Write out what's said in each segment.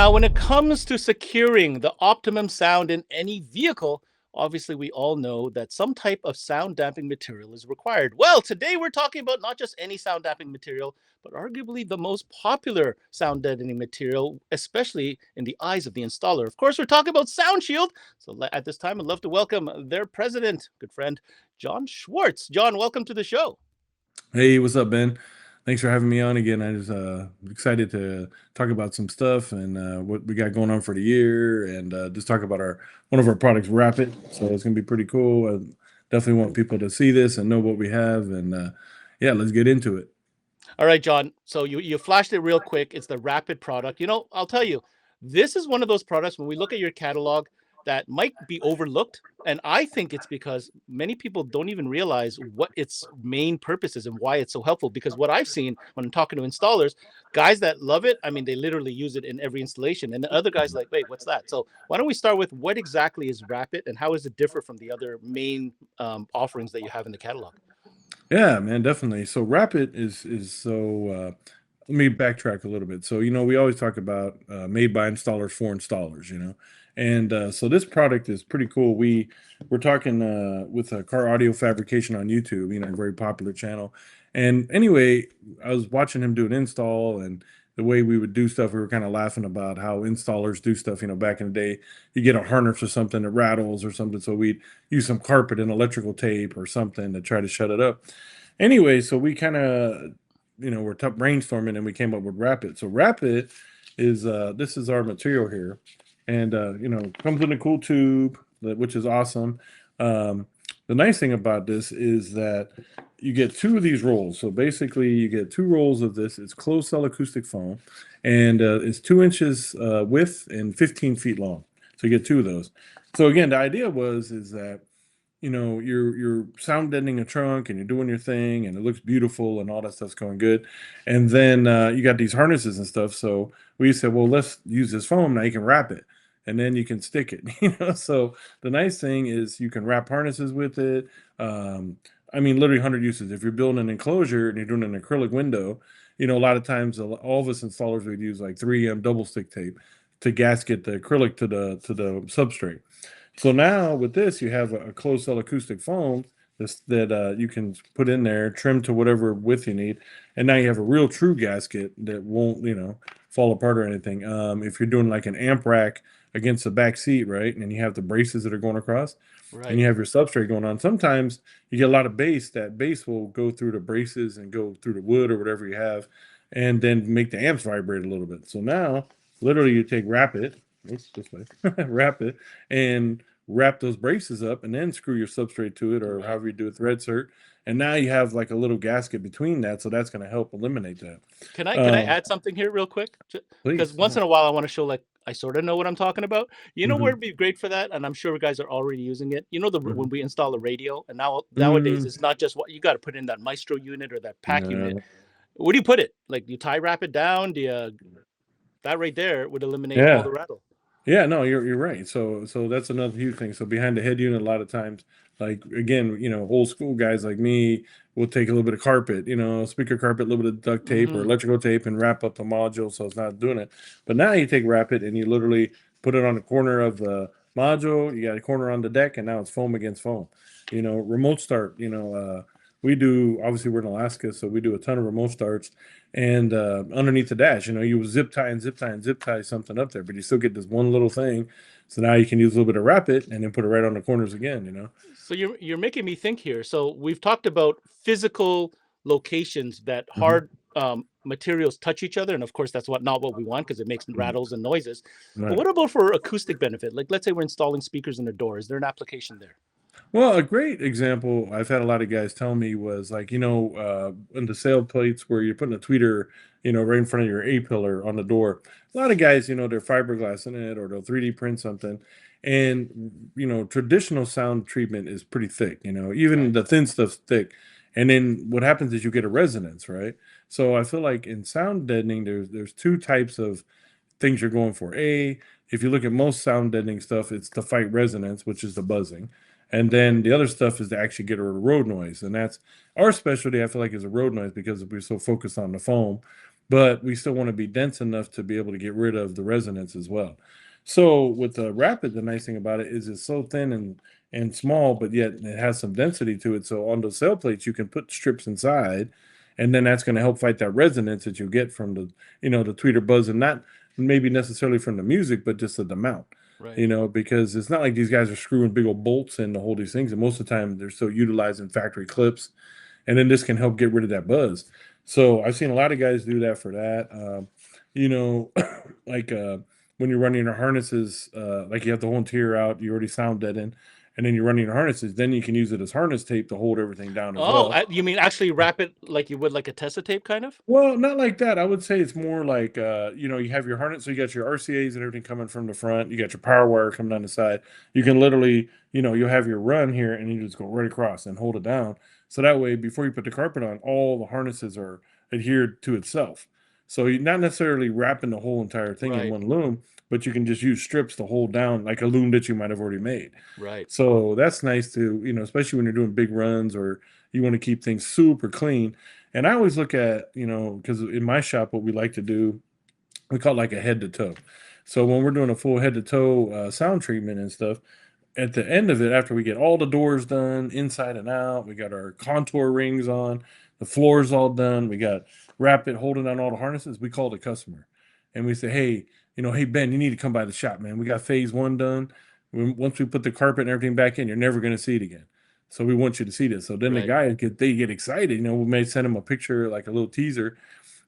Now, when it comes to securing the optimum sound in any vehicle, obviously we all know that some type of sound damping material is required. Well, today we're talking about not just any sound damping material, but arguably the most popular sound deadening material, especially in the eyes of the installer. Of course, we're talking about Soundshield. So at this time, I'd love to welcome their president, good friend, John Schwartz. John, welcome to the show. Hey, what's up, Ben? Thanks for having me on again. I just excited to talk about some stuff and what we got going on for the year, and just talk about our one of our products, Rapid. So it's gonna be pretty cool. I definitely want people to see this and know what we have, and yeah, let's get into it. All right, John. So you flashed it real quick. It's the Rapid product. I'll tell you, this is one of those products when we look at your catalog that might be overlooked, and I think it's because many people don't even realize what its main purpose is and why it's so helpful. Because what I've seen when I'm talking to installers, guys that love it, I mean, they literally use it in every installation, and the other guys like, wait, what's that? So why don't we start with what exactly is Rapid and how does it differ from the other main offerings that you have in the catalog? Yeah, man, definitely. So Rapid is so. Let me backtrack a little bit. So we always talk about made by installers for installers. And so this product is pretty cool. We're talking with Car Audio Fabrication on YouTube. A very popular channel. And anyway, I was watching him do an install, and the way we would do stuff, we were kind of laughing about how installers do stuff. Back in the day, you get a harness or something that rattles or something, so we'd use some carpet and electrical tape or something to try to shut it up. Anyway, so we kind of, we're tough brainstorming, and we came up with Rapid. So Rapid is this is our material here, and comes in a cool tube, which is awesome. The nice thing about this is that you get two of these rolls. So basically, you get two rolls of this. It's closed cell acoustic foam, and it's 2 inches width and 15 feet long. So you get two of those. So again, the idea is that you're sound deadening a trunk, and you're doing your thing, and it looks beautiful, and all that stuff's going good. And then you got these harnesses and stuff. So we said, well, let's use this foam. Now you can wrap it, and then you can stick it. So the nice thing is you can wrap harnesses with it. I mean, literally 100 uses. If you're building an enclosure and you're doing an acrylic window, a lot of times all of us installers would use like 3M double stick tape to gasket the acrylic to the substrate. So now with this, you have a closed cell acoustic foam that you can put in there, trim to whatever width you need, and now you have a real true gasket that won't, fall apart or anything. If you're doing like an amp rack against the back seat, right, and you have the braces that are going across, and Right. you have your substrate going on, sometimes you get a lot of bass. That bass will go through the braces and go through the wood or whatever you have, and then make the amps vibrate a little bit. So now, literally, you take Rapid, oops, this way, Rapid, and wrap those braces up, and then screw your substrate to it, or Right. however you do it, thread cert, and now you have like a little gasket between that, so that's going to help eliminate that. Can I Um, add something here real quick? Because Please, once yeah. in a while I want to show like I sort of know what I'm talking about. You know where Hmm. it'd be great for that, and I'm sure guys are already using it. When Hmm. we install a radio, and nowadays Mm, it's not just what you got to put in that Maestro unit or that pack unit. no. Where do you put it? Like you tie wrap it down? Do you that right there would eliminate all Yeah. the rattle. Yeah, no, you're right. So that's another huge thing. So behind the head unit, a lot of times, like again, old school guys like me will take a little bit of carpet, speaker carpet, a little bit of duct tape or Hmm. electrical tape, and wrap up the module so it's not doing it. But now you take Rapid and you literally put it on the corner of the module. You got a corner on the deck, and now it's foam against foam. Remote start. We do, obviously we're in Alaska, so we do a ton of remote starts, and underneath the dash, you zip tie and zip tie and zip tie something up there, but you still get this one little thing. So now you can use a little bit of Rapid and then put it right on the corners again. So you're making me think here. So we've talked about physical locations that Hmm. hard materials touch each other, and of course that's not what we want because it makes Right. rattles and noises. But Right. what about for acoustic benefit? Like let's say we're installing speakers in a door. Is there an application there? Well, a great example I've had a lot of guys tell me was like, in the sail plates where you're putting a tweeter, right in front of your A pillar on the door. A lot of guys, they're fiberglass in it, or they'll 3D print something. And, traditional sound treatment is pretty thick, even Right. the thin stuff's thick. And then what happens is you get a resonance, right? So I feel like in sound deadening, there's two types of things you're going for. If you look at most sound deadening stuff, it's to fight resonance, which is the buzzing. And then the other stuff is to actually get rid of road noise. And that's our specialty, I feel like, is a road noise because we're so focused on the foam. but we still want to be dense enough to be able to get rid of the resonance as well. So with the Rapid, the nice thing about it is it's so thin and small, but yet it has some density to it. So on the cell plates, you can put strips inside, and then that's going to help fight that resonance that you get from the tweeter buzz, and not maybe necessarily from the music, but just the mount. Right. Because it's not like these guys are screwing big old bolts in to hold these things, and most of the time they're still utilizing factory clips, and then this can help get rid of that buzz. So I've seen a lot of guys do that for that. You know, like when you're running your harnesses, like you have the whole interior out, you already sound dead in, and then you're running your harnesses, then you can use it as harness tape to hold everything down as Oh, well. you mean actually wrap it like you would like a Tessa tape, kind of? Well, not like that. I would say it's more like you have your harness, so you got your RCAs and everything coming from the front. You got your power wire coming down the side. You can literally, you'll have your run here, and you just go right across and hold it down. So that way, before you put the carpet on, all the harnesses are adhered to itself. So you're not necessarily wrapping the whole entire thing in Right. one loom, but you can just use strips to hold down like a loom that you might have already made. Right. So that's nice to, especially when you're doing big runs or you want to keep things super clean. And I always look at, because in my shop, what we like to do, we call it like a head to toe. So when we're doing a full head to toe sound treatment and stuff, at the end of it, after we get all the doors done inside and out, we got our contour rings on, the floor's all done, we got Rapid holding on all the harnesses, we call the customer. And we say, hey, hey, Ben, you need to come by the shop, man. We got phase one done. Once we put the carpet and everything back in, you're never going to see it again. So we want you to see this. So then the Right. guy they get excited. We may send them a picture, like a little teaser.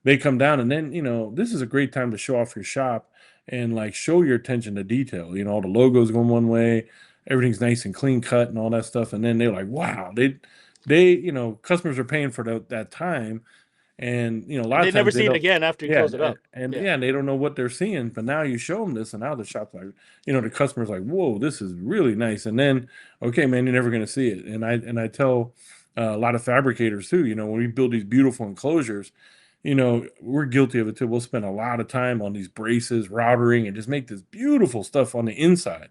They come down, and then this is a great time to show off your shop and like show your attention to detail. All the logos going one way, everything's nice and clean cut and all that stuff. And then they're like, wow, customers are paying for that time. And a And lot they of never times they see it don't. again after you Yeah, close it up. Yeah. and they don't know what they're seeing. But now you show them this, and now the shop's like, the customer's like, whoa, this is really nice. And then, okay, man, you're never going to see it. And I tell a lot of fabricators too. When we build these beautiful enclosures, we're guilty of it too. We'll spend a lot of time on these braces, routering, and just make this beautiful stuff on the inside.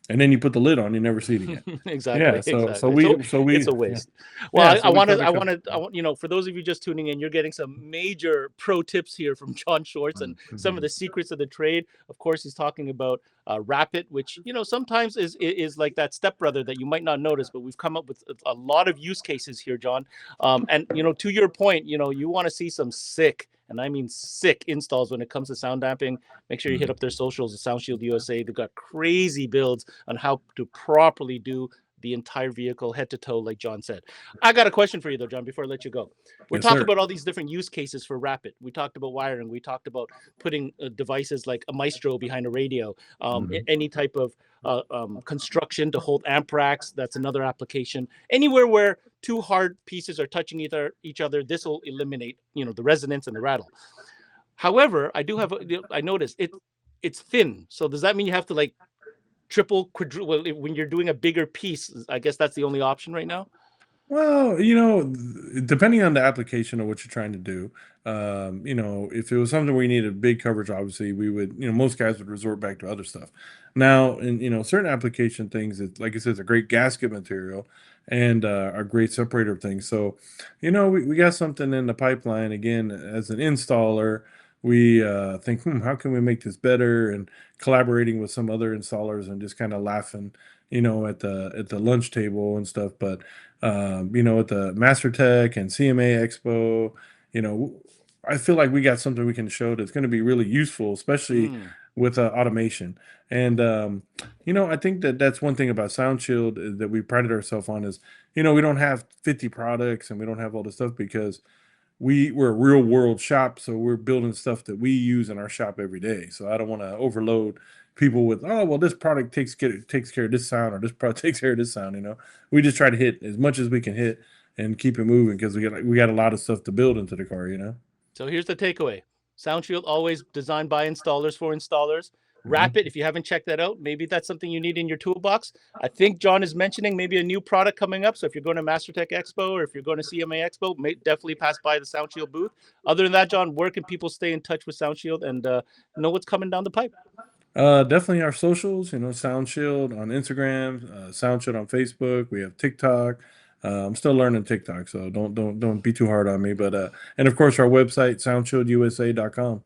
And then you put the lid on, you never see it again. Yeah. Exactly, So exactly. So it's a yeah, waste. Well, yeah. I So we try wanted, to I cut. wanted, I want, for those of you just tuning in, you're getting some major pro tips here from John Schwartz and some of the secrets of the trade. Of course, he's talking about Rapid, which sometimes is like that stepbrother that you might not notice, but we've come up with a lot of use cases here, John. And to your point, you want to see some sick, and I mean sick installs when it comes to sound damping. Make sure you hit up their socials, the Soundshield USA. They've got crazy builds on how to properly do the entire vehicle head to toe, like John said. I got a question for you though, John, before I let you go. We're Yes, talking sir. about all these different use cases for Rapid. We talked about wiring. We talked about putting devices like a Maestro behind a radio, any type of construction to hold amp racks. That's another application. Anywhere where two hard pieces are touching each other, this will eliminate, the resonance and the rattle. However, I noticed it's thin. So does that mean you have to like triple, quadruple when you're doing a bigger piece? I guess that's the only option right now. Well, depending on the application of what you're trying to do, if it was something where you needed big coverage, obviously we would, most guys would resort back to other stuff. Now, in certain application things, it's like I said, it's a great gasket material and a great separator of things. So, we got something in the pipeline again as an installer. We think, how can we make this better? And collaborating with some other installers and just kind of laughing, at the lunch table and stuff. But at the Master Tech and CMA Expo, you know, I feel like we got something we can show that's going to be really useful, especially Mm. with automation. And I think that's one thing about SoundShield that we prided ourselves on is, we don't have 50 products and we don't have all this stuff because we're a real world shop, so we're building stuff that we use in our shop every day. So I don't want to overload people with, oh well, this product takes care of this sound, or this product takes care of this sound. We just try to hit as much as we can hit and keep it moving because we got a lot of stuff to build into the car. So here's the takeaway. Soundshield always designed by installers for installers. Mhm. Rapid, if you haven't checked that out, maybe that's something you need in your toolbox. I think John is mentioning maybe a new product coming up. So if you're going to MasterTech Expo or if you're going to CMA Expo, definitely pass by the Soundshield booth. Other than that, John, where can people stay in touch with Soundshield and know what's coming down the pipe? Definitely our socials, SoundShield on Instagram, SoundShield on Facebook. We have TikTok. I'm still learning TikTok, so don't be too hard on me. But and of course our website, soundshieldUSA.com.